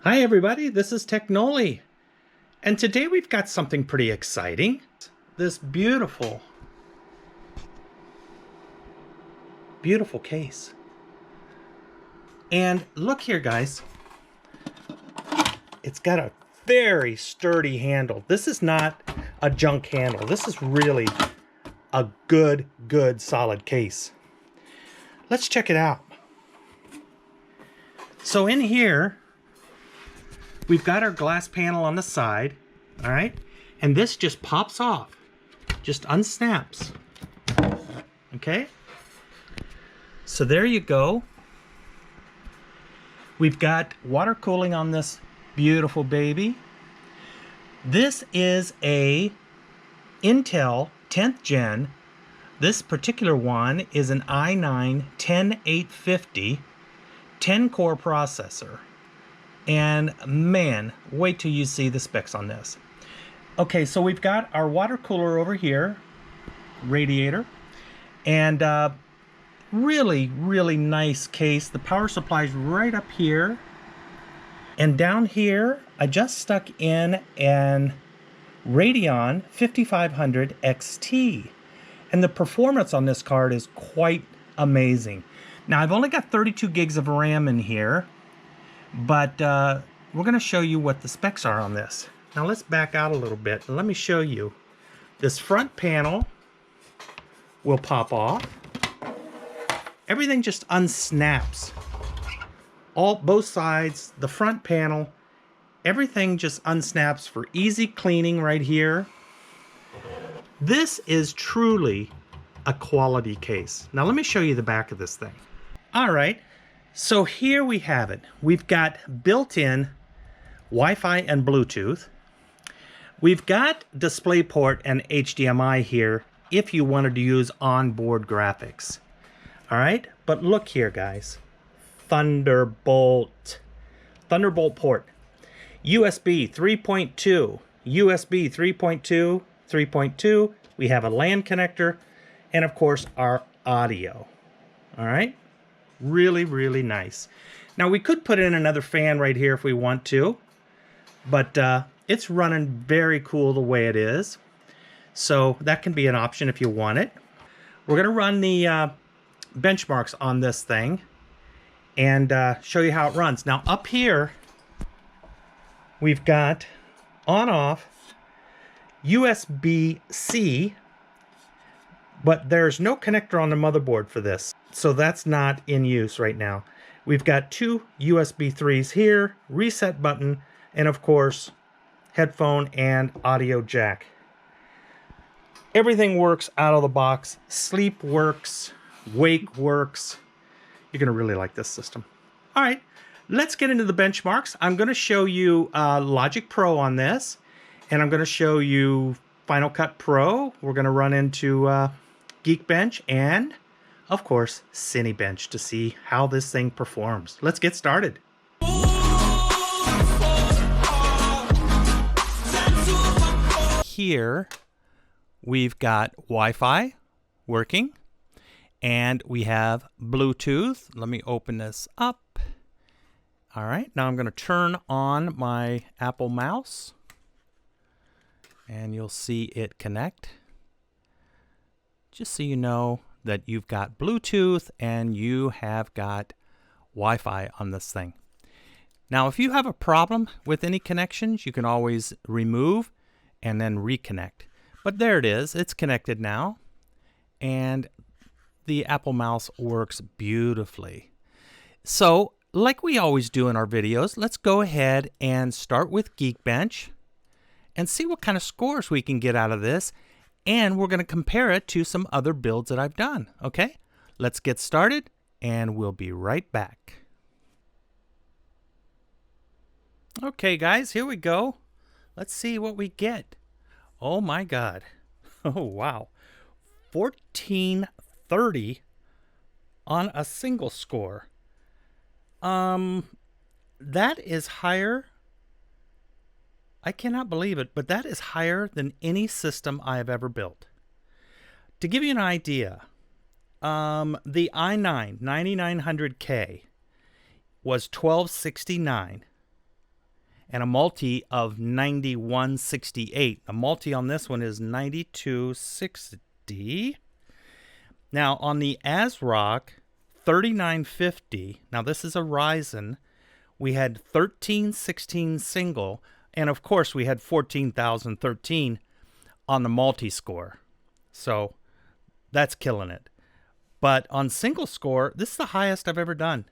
Hi everybody, this is TechNolli, and today we've got something pretty exciting. This beautiful case. And look here guys, it's got a very sturdy handle. This is not a junk handle. This is really a good solid case. Let's check it out. So in here, we've got our glass panel on the side, all right? And this just pops off, just unsnaps, okay? So there you go. We've got water cooling on this beautiful baby. This is a Intel 10th gen. This particular one is an i9-10850 10-core processor. And man, wait till you see the specs on this. Okay, so we've got our water cooler over here, radiator, and really nice case. The power supply is right up here. And down here, I just stuck in an Radeon 5500 XT. And the performance on this card is quite amazing. Now, I've only got 32 gigs of RAM in here, but we're going to show you what the specs are on this. Now let's back out a little bit and let me show you. This front panel will pop off. Everything just unsnaps. Both sides, the front panel, everything just unsnaps for easy cleaning right here. This is truly a quality case. Now let me show you the back of this thing. All right. So here we have it. We've got built-in Wi-Fi and Bluetooth. We've got DisplayPort and HDMI here if you wanted to use onboard graphics. All right, but look here, guys. Thunderbolt port. USB 3.2, USB 3.2, 3.2. We have a LAN connector, and of course our audio. All right. Really nice. Now we could put in another fan right here if we want to, but it's running very cool the way it is. So that can be an option if you want it. We're going to run the benchmarks on this thing and show you how it runs. Now up here, we've got on-off USB-C, but there's no connector on the motherboard for this. So that's not in use right now. We've got two USB 3s here, reset button, and of course, headphone and audio jack. Everything works out of the box. Sleep works, wake works. You're gonna really like this system. All right, let's get into the benchmarks. I'm gonna show you Logic Pro on this, and I'm gonna show you Final Cut Pro. We're gonna run into Geekbench and of course, Cinebench to see how this thing performs. Let's get started. Here, we've got Wi-Fi working, and we have Bluetooth. Let me open this up. All right, now I'm going to turn on my Apple mouse, and you'll see it connect. Just so you know that you've got Bluetooth and you have got Wi-Fi on this thing. Now, if you have a problem with any connections, you can always remove and then reconnect. But there it is, it's connected now, and the Apple mouse works beautifully. So, like we always do in our videos, let's go ahead and start with Geekbench and see what kind of scores we can get out of this. And we're going to compare it to some other builds that I've done, okay? Let's get started, and we'll be right back. Okay, guys, here we go. Let's see what we get. Oh, my God. Oh, wow. 1430 on a single score. That is higher. I cannot believe it, but that is higher than any system I have ever built. To give you an idea, the i9 9900K was 1269. and a multi of 9168. The multi on this one is 9260. Now on the ASRock 3950, now this is a Ryzen, we had 1316 single, and of course we had 14,013 on the multi-score. So that's killing it. But on single score, this is the highest I've ever done.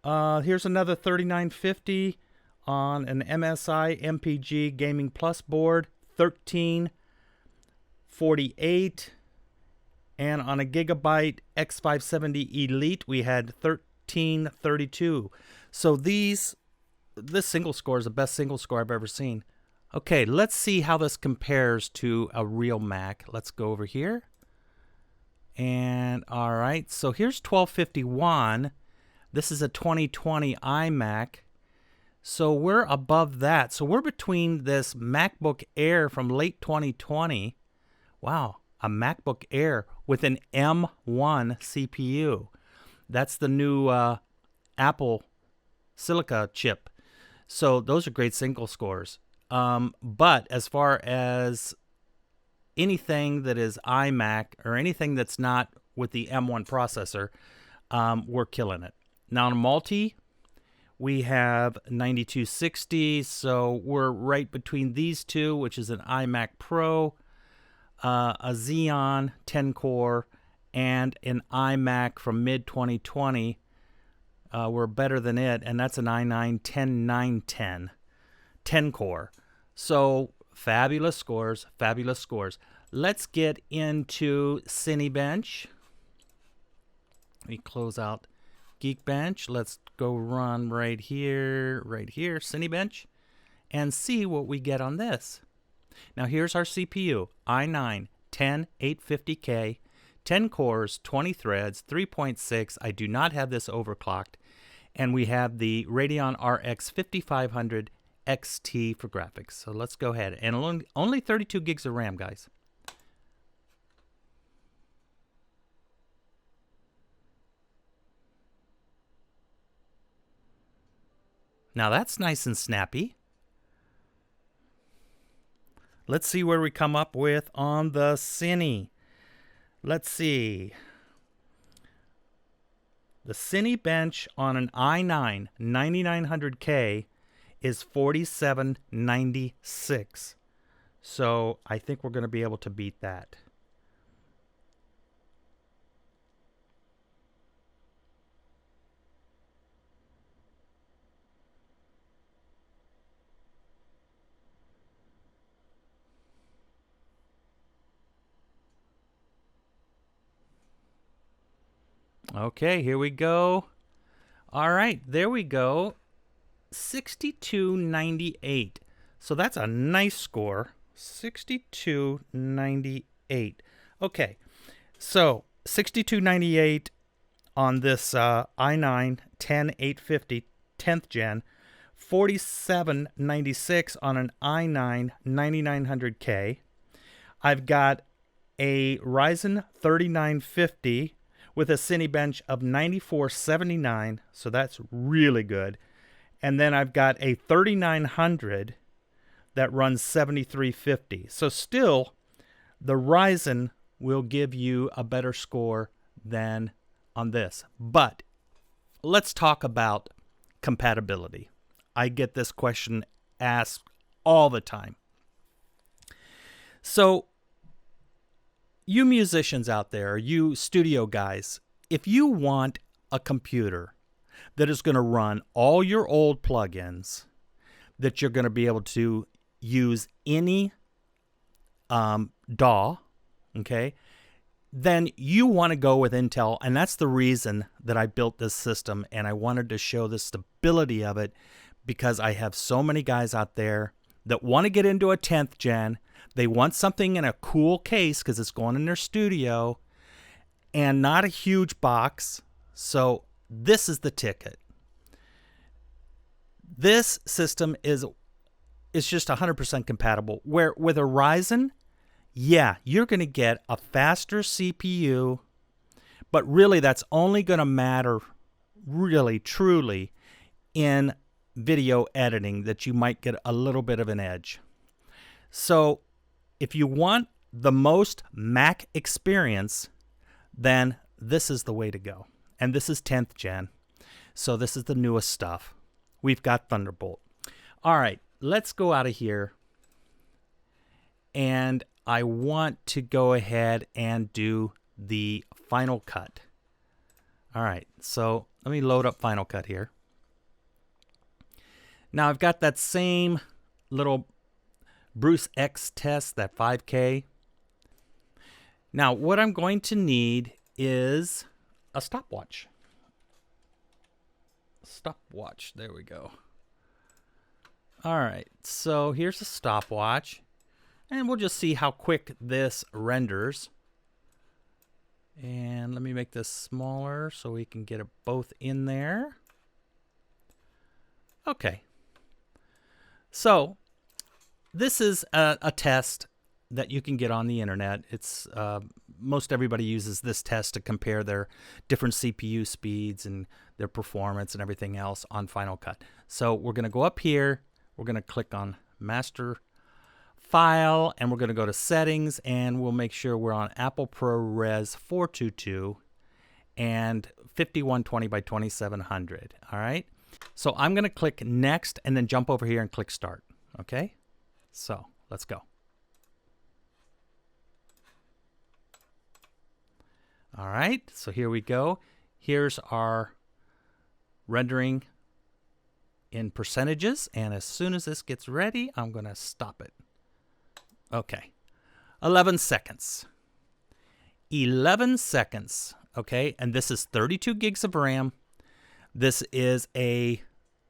Here's another 3950 on an MSI MPG Gaming Plus board, 1348. And on a Gigabyte X570 Elite, we had 1332. So this single score is the best single score I've ever seen. Okay, let's see how this compares to a real Mac. Let's go over here. And all right, so here's 1251. This is a 2020 iMac. So we're above that. So we're between this MacBook Air from late 2020. Wow, a MacBook Air with an M1 CPU. That's the new Apple Silica chip. So those are great single scores. But as far as anything that is iMac or anything that's not with the M1 processor, we're killing it. Now on multi, we have 9260, so we're right between these two, which is an iMac Pro, a Xeon 10-core, and an iMac from mid-2020. We're better than it, and that's an i9-10910 10-core. So fabulous scores, fabulous scores. Let's get into Cinebench. Let me close out Geekbench. Let's go run right here, Cinebench, and see what we get on this. Now here's our CPU, i9-10850K, 10 cores, 20 threads, 3.6. I do not have this overclocked. And we have the Radeon RX 5500 XT for graphics. So let's go ahead. And only 32 gigs of RAM, guys. Now that's nice and snappy. Let's see where we come up with on the Cine. Let's see. The Cinebench on an i9 9900K is 4796. So I think we're going to be able to beat that. Okay, here we go. All right, there we go. 6298. So that's a nice score. 6298. Okay, so 6298 on this i9-10850 10th gen. 4796 on an i9 9900K. I've got a Ryzen 3950 with a Cinebench of 9479, so that's really good. And then I've got a 3900 that runs 7350. So still, the Ryzen will give you a better score than on this. But let's talk about compatibility. I get this question asked all the time. So you musicians out there, you studio guys, if you want a computer that is going to run all your old plugins, that you're going to be able to use any DAW, okay, then you want to go with Intel, and that's the reason that I built this system, and I wanted to show the stability of it because I have so many guys out there that want to get into a 10th gen. They want something in a cool case because it's going in their studio and not a huge box. So this is the ticket. This system is just 100% compatible. Where with a Ryzen, yeah, you're going to get a faster CPU, but really that's only going to matter really, truly in video editing that you might get a little bit of an edge. So if you want the most Mac experience, then this is the way to go. And this is 10th gen. So this is the newest stuff. We've got Thunderbolt. All right, let's go out of here. And I want to go ahead and do the Final Cut. All right, so let me load up Final Cut here. Now I've got that same little Bruce X test, that 5K. Now what I'm going to need is a stopwatch. Stopwatch, there we go. All right, so here's a stopwatch. And we'll just see how quick this renders. And let me make this smaller so we can get it both in there. Okay. So this is a test that you can get on the internet. It's most everybody uses this test to compare their different CPU speeds and their performance and everything else on Final Cut. So we're going to go up here. We're going to click on Master File, and we're going to go to Settings, and we'll make sure we're on Apple ProRes 422 and 5120 by 2700. All right. So I'm going to click Next and then jump over here and click Start. Okay. So let's go. All right. So here we go. Here's our rendering in percentages. And as soon as this gets ready, I'm going to stop it. Okay, 11 seconds. 11 seconds, okay? And this is 32 gigs of RAM. This is a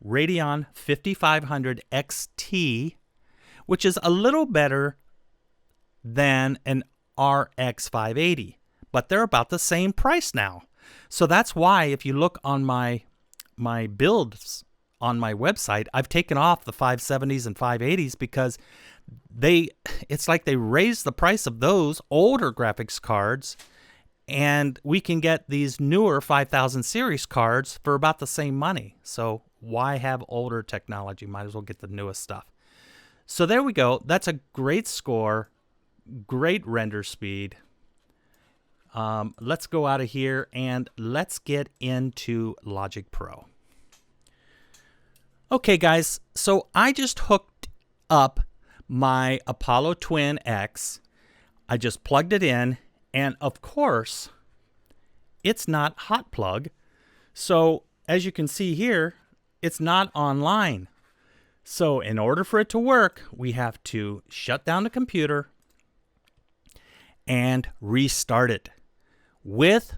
Radeon 5500 XT, which is a little better than an RX 580, but they're about the same price now. So that's why if you look on my builds on my website, I've taken off the 570s and 580s because it's like they raised the price of those older graphics cards, and we can get these newer 5000 series cards for about the same money. So why have older technology? Might as well get the newest stuff. So there we go. That's a great score, great render speed. Let's go out of here and let's get into Logic Pro. Okay, guys, so I just hooked up my Apollo Twin X. I just plugged it in, and of course, it's not hot plug. So as you can see here, it's not online. So in order for it to work, we have to shut down the computer and restart it with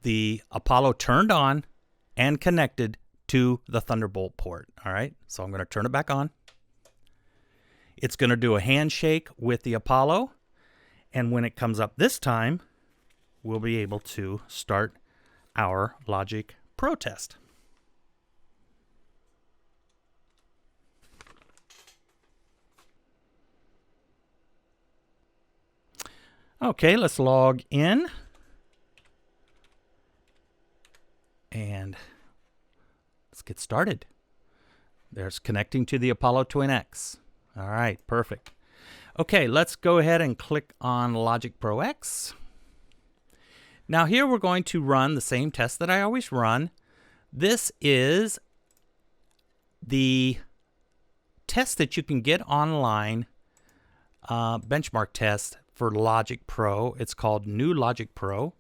the Apollo turned on and connected to the Thunderbolt port. All right, so I'm going to turn it back on. It's going to do a handshake with the Apollo, and when it comes up this time, we'll be able to start our Logic Pro test. Okay, let's log in. And let's get started. There's connecting to the Apollo Twin X. All right, perfect. Okay, let's go ahead and click on Logic Pro X. Now here we're going to run the same test that I always run. This is the test that you can get online, benchmark test for Logic Pro. It's called New Logic Pro.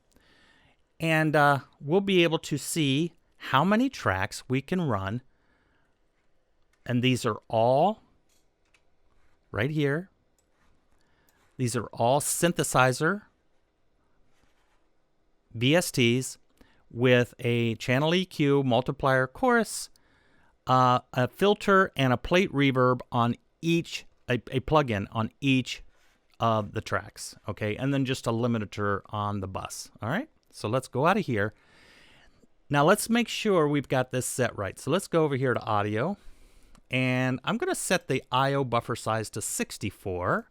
And we'll be able to see how many tracks we can run. And these are all right here. These are all synthesizer VSTs with a channel EQ, multiplier, chorus, a filter, and a plate reverb on each, a plugin on each of the tracks. Okay, and then just a limiter on the bus. All right, so let's go out of here. Now let's make sure we've got this set right. So let's go over here to audio. And I'm going to set the I/O buffer size to 64.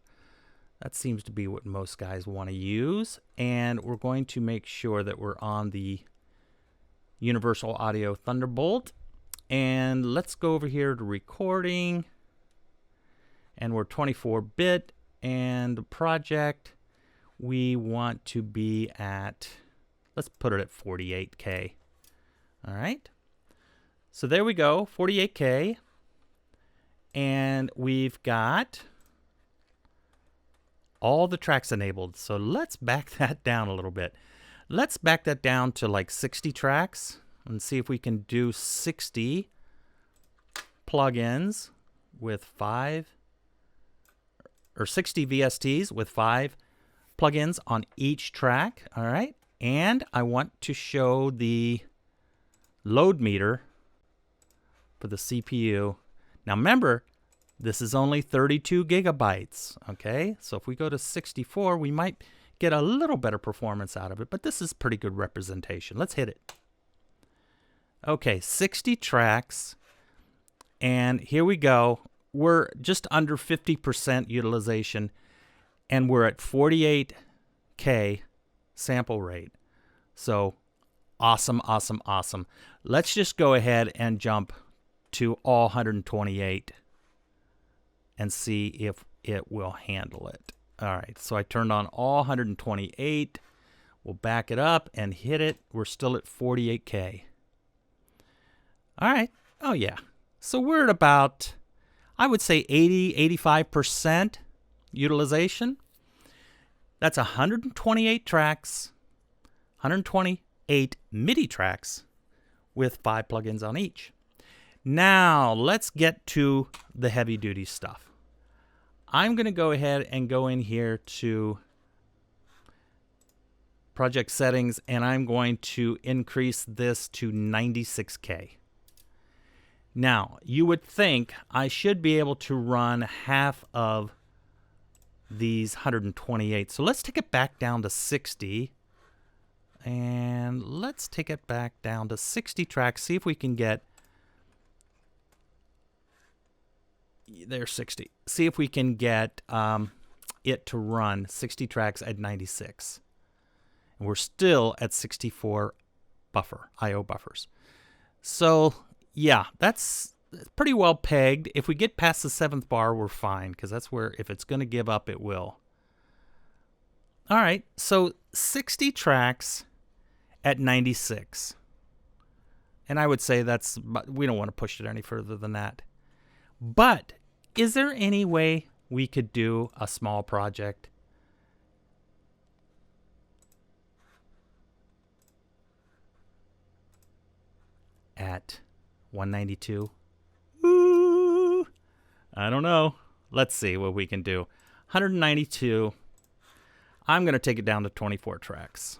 That seems to be what most guys want to use. And we're going to make sure that we're on the Universal Audio Thunderbolt. And let's go over here to recording. And we're 24-bit. And the project, we want to be at, let's put it at 48K. All right. So there we go, 48K. And we've got all the tracks enabled. So let's back that down a little bit. Let's back that down to like 60 tracks and see if we can do 60 plugins with 5 or 60 VSTs with 5 plugins on each track. All right. And I want to show the load meter for the CPU. Now remember, this is only 32 gigabytes. Okay. So if we go to 64, we might get a little better performance out of it, but this is pretty good representation. Let's hit it. Okay. 60 tracks. And here we go. We're just under 50% utilization, and we're at 48K sample rate. So awesome, awesome, awesome. Let's just go ahead and jump to all 128 and see if it will handle it. All right, so I turned on all 128. We'll back it up and hit it. We're still at 48K. All right. Oh, yeah. So we're at about, I would say 85% utilization. That's 128 tracks, 128 MIDI tracks with 5 plugins on each. Now let's get to the heavy duty stuff. I'm going to go ahead and go in here to project settings, and I'm going to increase this to 96K. Now, you would think I should be able to run half of these 128. So let's take it back down to 60. And let's take it back down to 60 tracks. See if we can get... There's 60. See if we can get it to run 60 tracks at 96. And we're still at 64 I/O buffers. So... yeah, that's pretty well pegged. If we get past the 7th bar, we're fine, because that's where, if it's going to give up, it will. All right, so 60 tracks at 96. And I would say that's, we don't want to push it any further than that. But is there any way we could do a small project? At 192. Ooh, I don't know. Let's see what we can do. 192. I'm going to take it down to 24 tracks.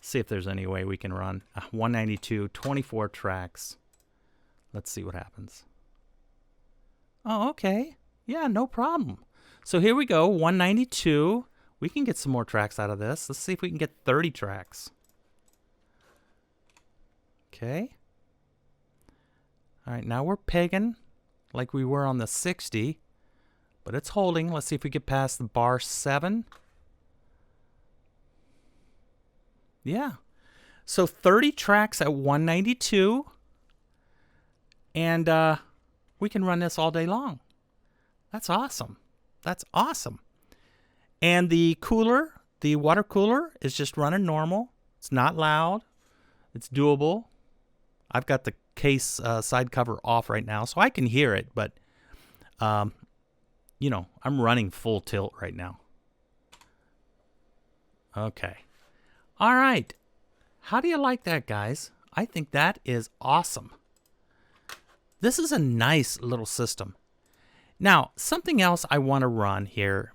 See if there's any way we can run 192, 24 tracks. Let's see what happens. Oh, okay. Yeah, no problem. So here we go, 192. We can get some more tracks out of this. Let's see if we can get 30 tracks. Okay. All right, now we're pegging like we were on the 60, but it's holding. Let's see if we get past the bar 7. Yeah. So 30 tracks at 192, and we can run this all day long. That's awesome. That's awesome. And the cooler, the water cooler, is just running normal. It's not loud. It's doable. I've got the case side cover off right now, so I can hear it, but you know, I'm running full tilt right now. Okay. All right. How do you like that, guys? I think that is awesome. This is a nice little system. Now, something else I want to run here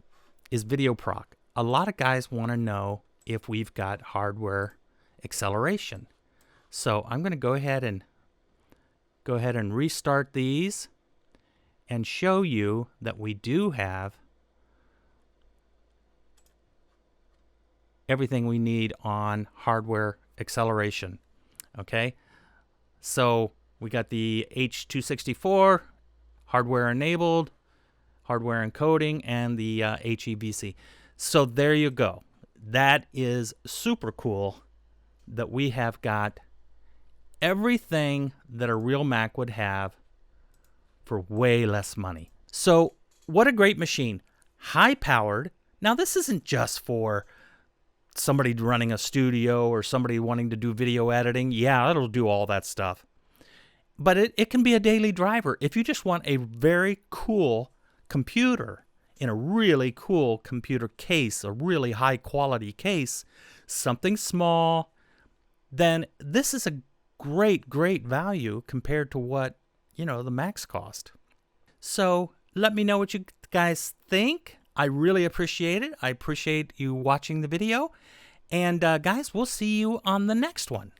is Video Proc. A lot of guys want to know if we've got hardware acceleration. So I'm going to go ahead and restart these and show you that we do have everything we need on hardware acceleration. Okay, so we got the H264 hardware enabled, hardware encoding, and the HEVC. So there you go. That is super cool that we have got everything that a real Mac would have for way less money. So what a great machine. High powered. Now this isn't just for somebody running a studio or somebody wanting to do video editing. Yeah, it'll do all that stuff. But it can be a daily driver. If you just want a very cool computer in a really cool computer case, a really high quality case, something small, then this is a great, great value compared to what, the Macs cost. So let me know what you guys think. I really appreciate it. I appreciate you watching the video. And guys, we'll see you on the next one.